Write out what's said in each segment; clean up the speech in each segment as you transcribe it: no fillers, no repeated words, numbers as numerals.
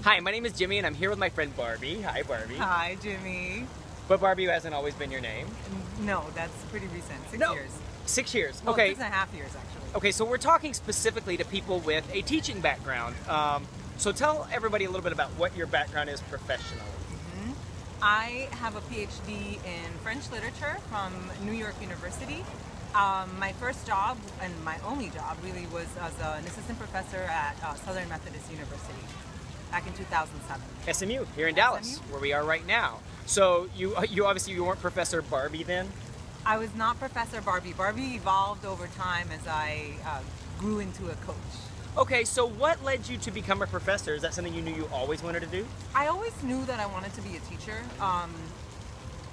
Hi, my name is Jimmy, and I'm here with my friend Barbie. Hi, Barbie. Hi, Jimmy. But Barbie hasn't always been your name. No, that's pretty recent. 6 No. years. 6 years. Well, Okay. 6.5 years, actually. Okay, so we're talking specifically to people with a teaching background. So tell everybody a little bit about what your background is professionally. I have a PhD in French literature from New York University. My first job, and my only job really, was as an assistant professor at Southern Methodist University back in 2007. SMU, here in Dallas, where we are right now. So you obviously you weren't Professor Barbie then? I was not Professor Barbie. Barbie evolved over time as I grew into a coach. Okay, so what led you to become a professor? Is that something you knew you always wanted to do? I always knew that I wanted to be a teacher.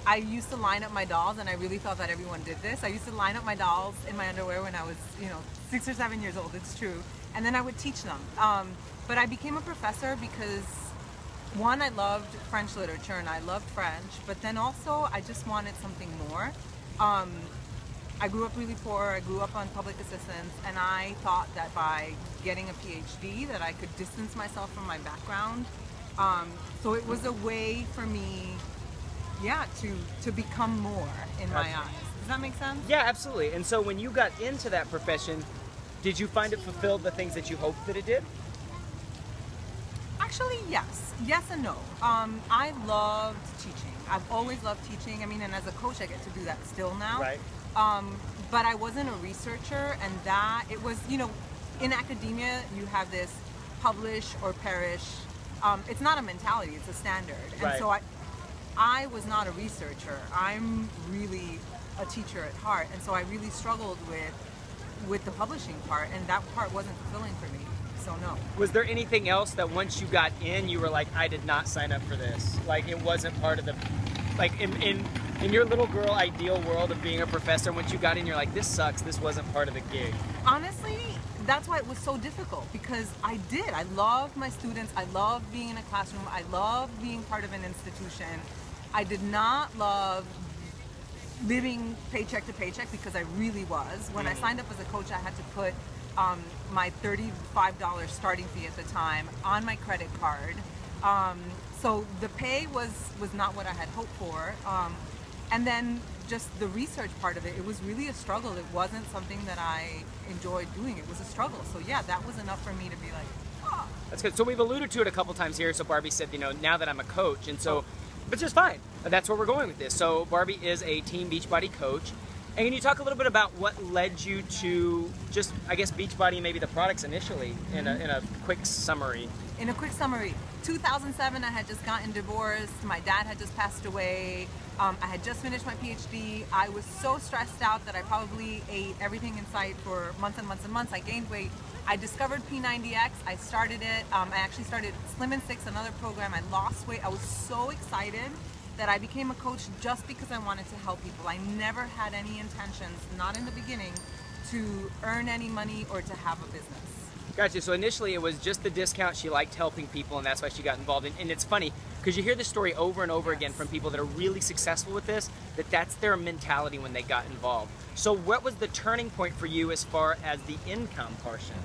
I used to line up my dolls, and I really thought that everyone did this. I used to line up my dolls in my underwear when I was, 6 or 7 years old, it's true. And then I would teach them. But I became a professor because, one, I loved French literature and I loved French, but then also I just wanted something more. I grew up really poor, I grew up on public assistance, and I thought that by getting a PhD that I could distance myself from my background. So it was a way for me, to become more in my eyes. Does that make sense? Yeah, absolutely. And so when you got into that profession, did you find it fulfilled the things that you hoped that it did? Actually, yes. Yes and no. I loved teaching. I've always loved teaching. I mean, and as a coach, I get to do that still now. Right. But I wasn't a researcher, and that, it was, in academia, you have this publish or perish. It's not a mentality, it's a standard. And right. so I was not a researcher. I'm really a teacher at heart, and so I really struggled with the publishing part, and that part wasn't fulfilling for me. So no. Was there anything else that once you got in, you were like, I did not sign up for this? Like, it wasn't part of the, like, in your little girl ideal world of being a professor, once you got in, you're like, this sucks, this wasn't part of the gig. Honestly, that's why it was so difficult, because I loved my students, I loved being in a classroom, I loved being part of an institution. I did not love living paycheck to paycheck, because I really was. When I signed up as a coach, I had to put my $35 starting fee at the time on my credit card. So the pay was not what I had hoped for. And then just the research part of it, it was really a struggle. It wasn't something that I enjoyed doing. It was a struggle. So yeah, that was enough for me to be like, oh. That's good. So we've alluded to it a couple times here. So Barbie said, now that I'm a coach, and so, but just fine. That's where we're going with this. So Barbie is a Team BeachBody coach. And can you talk a little bit about what led you to just, I guess, BeachBody and maybe the products initially in a quick summary? In a quick summary, 2007, I had just gotten divorced. My dad had just passed away. I had just finished my PhD. I was so stressed out that I probably ate everything in sight for months and months and months. I gained weight. I discovered P90X. I started it. I actually started Slim and Six, another program. I lost weight. I was so excited that I became a coach just because I wanted to help people. I never had any intentions, not in the beginning, to earn any money or to have a business. Gotcha. So initially it was just the discount. She liked helping people, and that's why she got involved. And it's funny because you hear this story over and over again from people that are really successful with this, that's their mentality when they got involved. So what was the turning point for you as far as the income portion?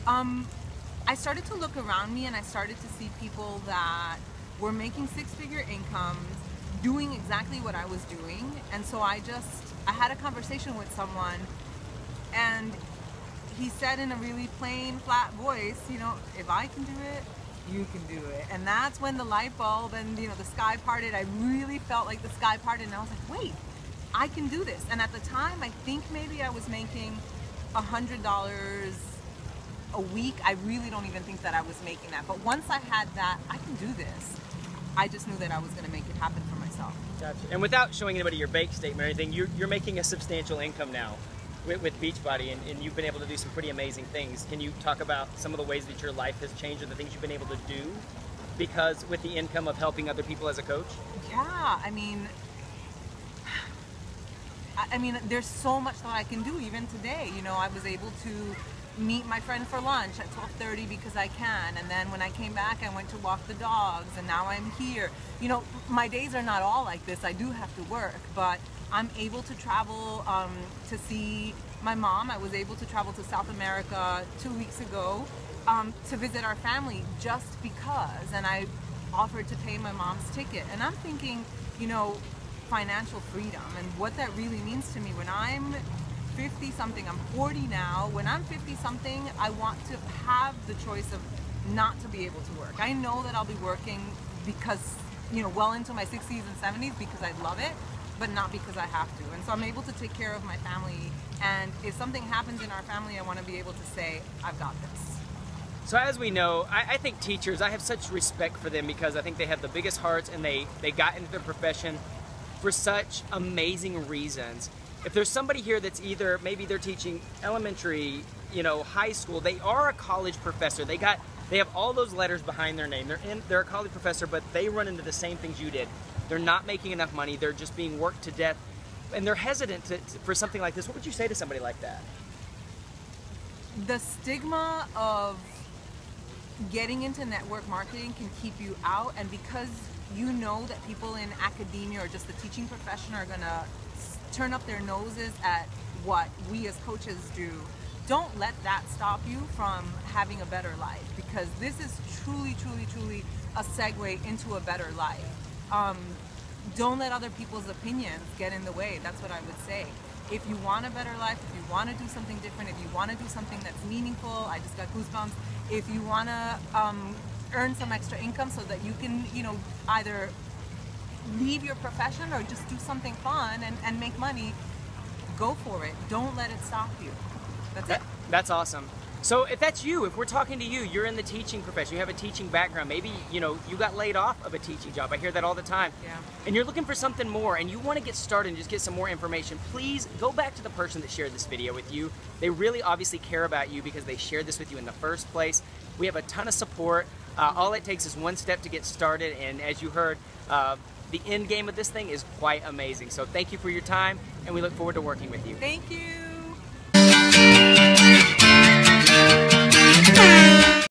I started to look around me, and I started to see people that were making six-figure incomes, doing exactly what I was doing. And so I had a conversation with someone, and he said in a really plain, flat voice, if I can do it, you can do it. And that's when the light bulb and, the sky parted. I really felt like the sky parted, and I was like, wait, I can do this. And at the time, I think maybe I was making $100 a week. I really don't even think that I was making that. But once I had that, I can do this, I just knew that I was going to make it happen for myself. Gotcha. And without showing anybody your bank statement or anything, you're making a substantial income now with BeachBody, and you've been able to do some pretty amazing things. Can you talk about some of the ways that your life has changed, or the things you've been able to do because with the income of helping other people as a coach? Yeah, I mean, there's so much that I can do even today. I was able to meet my friend for lunch at 12:30 because I can, and then when I came back, I went to walk the dogs, and now I'm here. My days are not all like this. I do have to work, but I'm able to travel to see my mom. I was able to travel to South America 2 weeks ago to visit our family just because, and I offered to pay my mom's ticket. And I'm thinking, you know, financial freedom and what that really means to me when I'm 50 something. I'm 40 now. When I'm 50 something, I want to have the choice of not to be able to work. I know that I'll be working because, you know, well into my 60s and 70s because I love it, but not because I have to. And so I'm able to take care of my family. And if something happens in our family, I want to be able to say, I've got this. So as we know, I think teachers, I have such respect for them because I think they have the biggest hearts and they got into their profession for such amazing reasons. If there's somebody here that's either, maybe they're teaching elementary, you know, high school, they are a college professor, they have all those letters behind their name, they're a college professor, but they run into the same things you did. They're not making enough money, they're just being worked to death, and they're hesitant for something like this. What would you say to somebody like that? The stigma of getting into network marketing can keep you out, and because you know that people in academia or just the teaching profession are gonna turn up their noses at what we as coaches do, don't let that stop you from having a better life, because this is truly, truly, truly a segue into a better life. Don't let other people's opinions get in the way. That's what I would say. If you want a better life, if you want to do something different, if you want to do something that's meaningful, I just got goosebumps. If you want to earn some extra income so that you can, you know, either leave your profession or just do something fun and make money, go for it. Don't let it stop you. That's it. That's awesome. So if that's you, if we're talking to you, you're in the teaching profession, you have a teaching background, maybe, you know, you got laid off of a teaching job. I hear that all the time. Yeah. And you're looking for something more and you want to get started and just get some more information, please go back to the person that shared this video with you. They really obviously care about you because they shared this with you in the first place. We have a ton of support. All it takes is one step to get started, and as you heard, the end game of this thing is quite amazing. So thank you for your time, and we look forward to working with you. Thank you.